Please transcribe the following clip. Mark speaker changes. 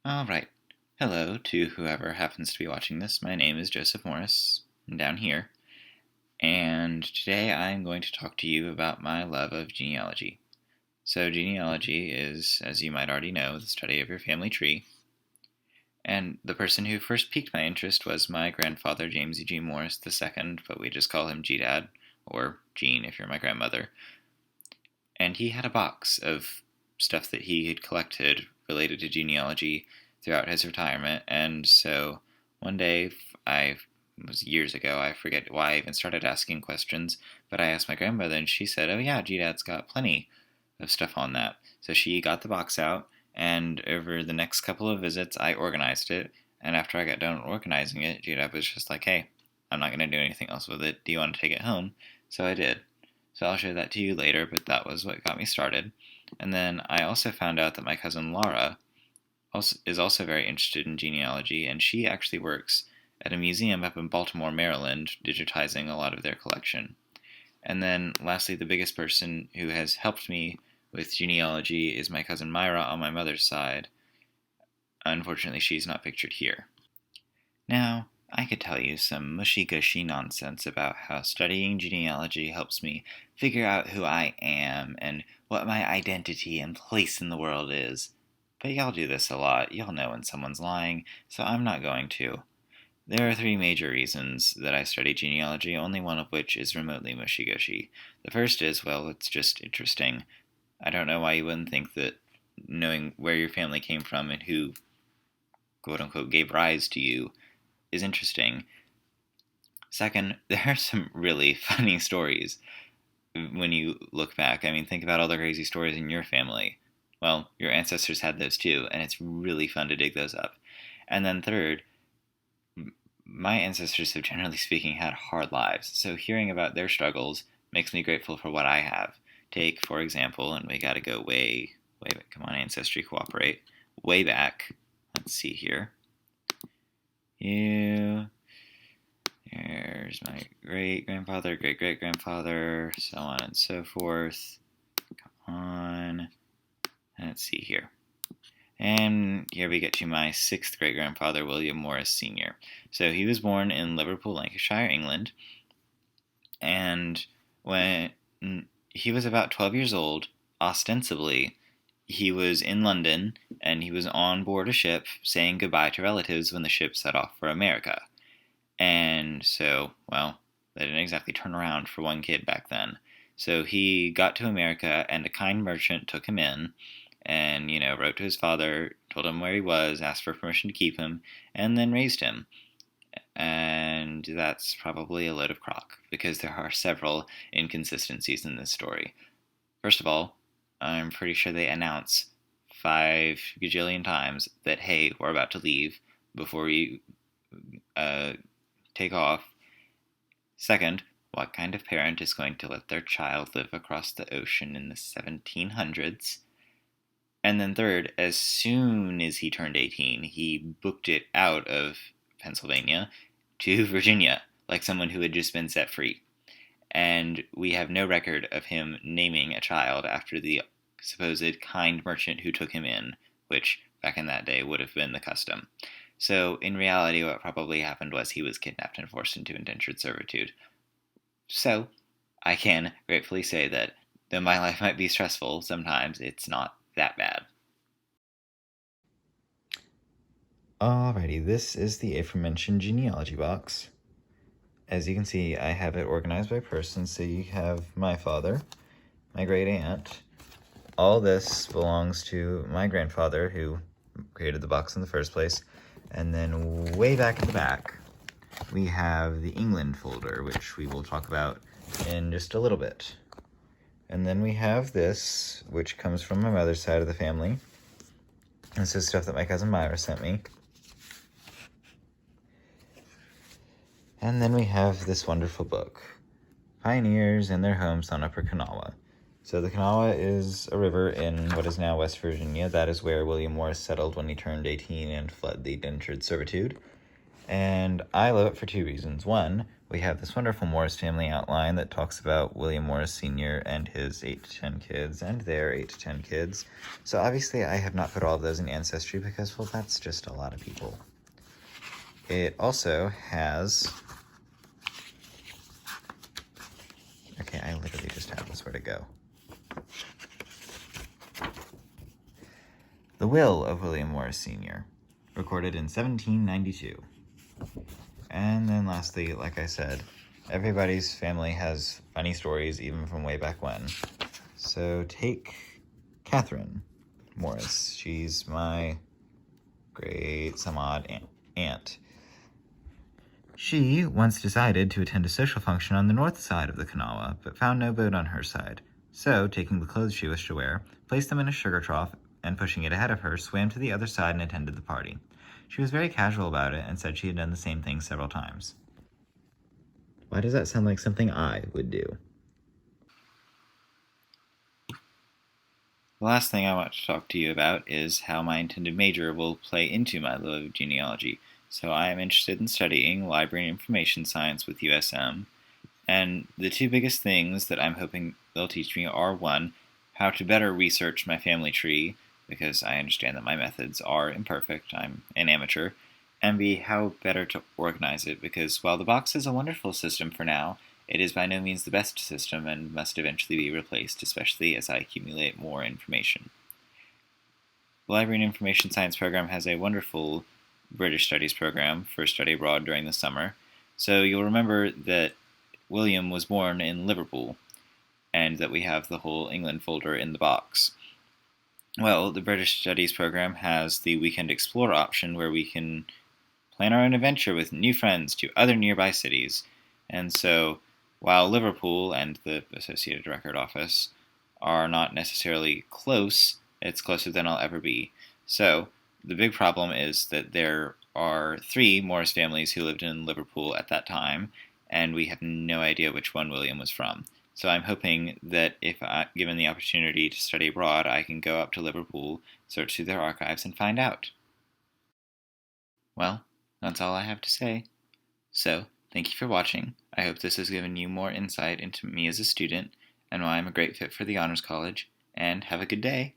Speaker 1: All right. Hello to whoever happens to be watching this. My name is Joseph Morris. I'm down here. And today I'm going to talk to you about my love of genealogy. So, genealogy is, as you might already know, the study of your family tree. And the person who first piqued my interest was my grandfather, James E.G. Morris II, but we just call him G-Dad, or Gene if you're my grandmother. And he had a box of stuff that he had collected related to genealogy throughout his retirement. And so one day, it was years ago, I forget why I even started asking questions, but I asked my grandmother, and she said, "Oh, yeah, G-Dad's got plenty of stuff on that." So she got the box out, and over the next couple of visits, I organized it. And after I got done organizing it, G-Dad was just like, "Hey, I'm not going to do anything else with it. Do you want to take it home?" So I did. So I'll show that to you later, but that was what got me started. And then I also found out that my cousin Laura is also very interested in genealogy, and she actually works at a museum up in Baltimore, Maryland, digitizing a lot of their collection. And then lastly, the biggest person who has helped me with genealogy is my cousin Myra on my mother's side. Unfortunately, she's not pictured here. Now, I could tell you some mushy-gushy nonsense about how studying genealogy helps me figure out who I am and what my identity and place in the world is. But y'all do this a lot. Y'all know when someone's lying, so I'm not going to. There are three major reasons that I study genealogy, only one of which is remotely mushy-gushy. The first is, well, it's just interesting. I don't know why you wouldn't think that knowing where your family came from and who, quote-unquote, gave rise to you is interesting. Second, there are some really funny stories when you look back. I mean, think about all the crazy stories in your family. Well, your ancestors had those too, and it's really fun to dig those up. And then third, my ancestors have generally speaking had hard lives, so hearing about their struggles makes me grateful for what I have. Take, for example, and we gotta go way back. Come on, Ancestry, cooperate. Way back. Let's see here. Here's my great-grandfather, great-great-grandfather, so on and so forth. Come on. Let's see here. And here we get to my sixth great-grandfather, William Morris Sr. So he was born in Liverpool, Lancashire, England. And when he was about 12 years old, ostensibly, he was in London, and he was on board a ship saying goodbye to relatives when the ship set off for America. And so, well, they didn't exactly turn around for one kid back then. So he got to America, and a kind merchant took him in and, wrote to his father, told him where he was, asked for permission to keep him, and then raised him. And that's probably a load of crock, because there are several inconsistencies in this story. First of all, I'm pretty sure they announce 5 gajillion times that, hey, we're about to leave before we take off. Second, what kind of parent is going to let their child live across the ocean in the 1700s? And then third, as soon as he turned 18, he booked it out of Pennsylvania to Virginia, like someone who had just been set free. And we have no record of him naming a child after the supposed kind merchant who took him in, which back in that day would have been the custom. So in reality, what probably happened was he was kidnapped and forced into indentured servitude. So I can gratefully say that though my life might be stressful sometimes, it's not that bad. Alrighty, this is the aforementioned genealogy box. As you can see, I have it organized by person, so you have my father, my great aunt. All this belongs to my grandfather, who created the box in the first place. And then way back in the back, we have the England folder, which we will talk about in just a little bit. And then we have this, which comes from my mother's side of the family. This is stuff that my cousin Myra sent me. And then we have this wonderful book, Pioneers and Their Homes on Upper Kanawha. So the Kanawha is a river in what is now West Virginia. That is where William Morris settled when he turned 18 and fled the indentured servitude. And I love it for 2 reasons. One, we have this wonderful Morris family outline that talks about William Morris Sr. and his 8 to 10 kids and their 8 to 10 kids. So obviously I have not put all of those in Ancestry because, well, that's just a lot of people. It also has... Okay, I literally just have this where to go. The Will of William Morris Sr., recorded in 1792. And then lastly, like I said, everybody's family has funny stories even from way back when. So take Catherine Morris. She's my great some odd aunt. She once decided to attend a social function on the north side of the Kanawha, but found no boat on her side. So, taking the clothes she wished to wear, placed them in a sugar trough, and pushing it ahead of her, swam to the other side and attended the party. She was very casual about it and said she had done the same thing several times. Why does that sound like something I would do? The last thing I want to talk to you about is how my intended major will play into my love of genealogy. So I am interested in studying library and information science with USM, and the two biggest things that I'm hoping they'll teach me are, one, how to better research my family tree, because I understand that my methods are imperfect, I'm an amateur, and B, how better to organize it, because while the box is a wonderful system for now, it is by no means the best system and must eventually be replaced, especially as I accumulate more information. The Library and Information Science program has a wonderful British Studies program for study abroad during the summer, so you'll remember that William was born in Liverpool, and that we have the whole England folder in the box. Well, the British Studies program has the Weekend Explorer option where we can plan our own adventure with new friends to other nearby cities, and so while Liverpool and the Associated Record Office are not necessarily close, it's closer than I'll ever be. So, the big problem is that there are 3 Morris families who lived in Liverpool at that time, and we have no idea which one William was from. So I'm hoping that if given the opportunity to study abroad, I can go up to Liverpool, search through their archives, and find out. Well, that's all I have to say. So, thank you for watching. I hope this has given you more insight into me as a student and why I'm a great fit for the Honors College, and have a good day.